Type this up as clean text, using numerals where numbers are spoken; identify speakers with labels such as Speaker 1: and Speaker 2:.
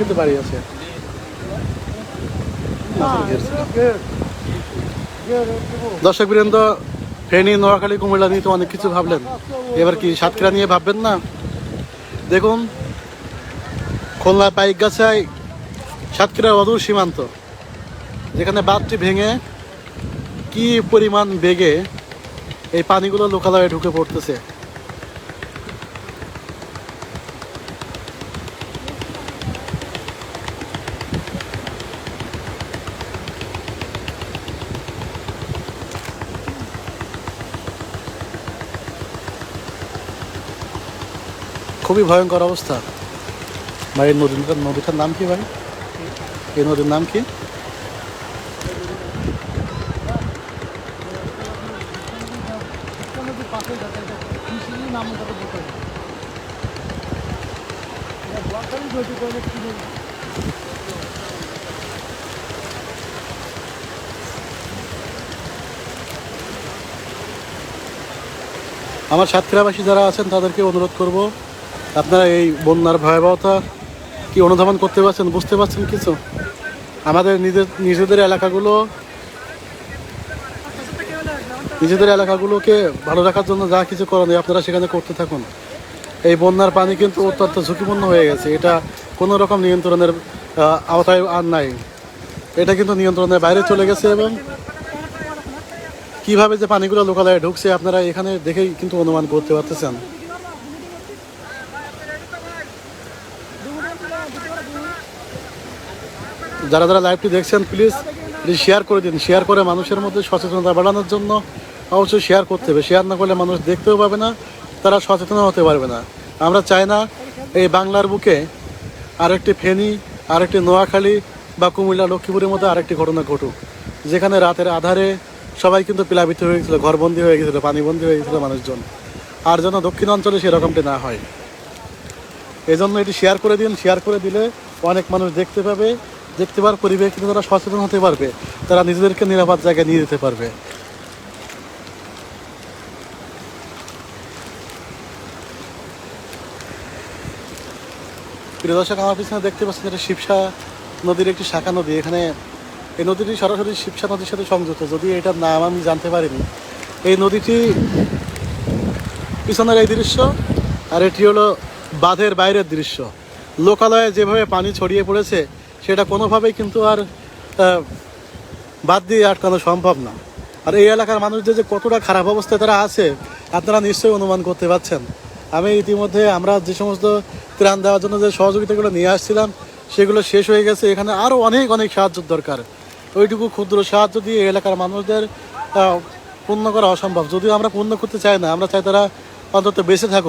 Speaker 1: কিন্তু বাড়ি আছে। দর্শক বৃন্দ, ফেনী, নোয়াখালী, কুমিল্লা নিয়ে তো অনেক কিছু ভাবলেন, এবার কি সাতক্ষীরা নিয়ে ভাববেন না? দেখুন, খুলনা পাইকগাছায় সাতক্ষীরার অদূর সীমান্ত, যেখানে বাঁধটি ভেঙে কি পরিমাণ বেগে এই পানিগুলো লোকালয়ে ঢুকে পড়তেছে। খুবই ভয়ঙ্কর অবস্থা ভাই। এই নদীটার নাম কি ভাই? এই নদীর নাম কি? আমার সাতক্ষীরাবাসী যারা আছেন তাদেরকে অনুরোধ করব, আপনারা এই বন্যার ভয়াবহতা কি অনুধাবন করতে পারছেন, বুঝতে পারছেন কিছু? আমাদের নিজেদের এলাকাগুলোকে ভালো রাখার জন্য যা কিছু করণীয় আপনারা সেখানে করতে থাকুন। এই বন্যার পানি কিন্তু অত্যন্ত ঝুঁকিপূর্ণ হয়ে গেছে, এটা কোনো রকম নিয়ন্ত্রণের আওতায় আর নাই। এটা কিন্তু নিয়ন্ত্রণের বাইরে চলে গেছে, এবং কিভাবে যে পানিগুলো লোকালয়ে ঢুকছে আপনারা এখানে দেখেই কিন্তু অনুমান করতে পারতেছেন। যারা যারা লাইভটি দেখছেন প্লিজ শেয়ার করে দিন, শেয়ার করে মানুষের মধ্যে সচেতনতা বাড়ানোর জন্য অবশ্যই শেয়ার করতে হবে। শেয়ার না করলে মানুষ দেখতেও পাবে না, তারা সচেতন হতে পারবে না। আমরা চাই না এই বাংলার বুকে আরেকটি ফেনী, আরেকটি নোয়াখালী বা কুমিল্লা, লক্ষ্মীপুরের মধ্যে আরেকটি ঘটনা ঘটুক, যেখানে রাতের আধারে সবাই কিন্তু প্লাবিত হয়ে গেছিলো, ঘরবন্দি হয়ে গেছিলো, পানিবন্দি হয়ে গেছিলো মানুষজন। আর যেন দক্ষিণ অঞ্চলে সেরকমটি না হয়, এই জন্য এটি শেয়ার করে দিন। শেয়ার করে দিলে অনেক মানুষ দেখতে পাওয়ার পরিবেশ কিন্তু তারা সচেতন হতে পারবে, তারা নিজেদেরকে নিরাপদ জায়গায় নিয়ে যেতে পারবে। প্রিয় দর্শক, আমার পিছনে দেখতে পাচ্ছেন এটা শিবসা নদীর একটি শাখা নদী। এখানে এই নদীটি সরাসরি শিবসা নদীর সাথে সংযুক্ত, যদিও এটার নাম আমি জানতে পারিনি। এই নদীটি পিছনের এই দৃশ্য, আর এটি হলো বাঁধের বাইরের দৃশ্য। লোকালয়ে যেভাবে পানি ছড়িয়ে পড়েছে সেটা কোনোভাবেই কিন্তু আর বাদ দিয়ে আটকানো সম্ভব না। আর এই এলাকার মানুষদের যে কতটা খারাপ অবস্থায় তারা আছে আপনারা নিশ্চয়ই অনুমান করতে পারছেন। আমি ইতিমধ্যে আমরা যে সমস্ত ত্রাণ দেওয়ার জন্য যে সহযোগিতাগুলো নিয়ে আসছিলাম সেগুলো শেষ হয়ে গেছে। এখানে আরও অনেক সাহায্যের দরকার। ওইটুকু ক্ষুদ্র সাহায্য দিয়ে এলাকার মানুষদের পূর্ণ করা অসম্ভব। যদিও আমরা পূর্ণ করতে চাই না, আমরা চাই তারা অন্তত বেঁচে থাকুক।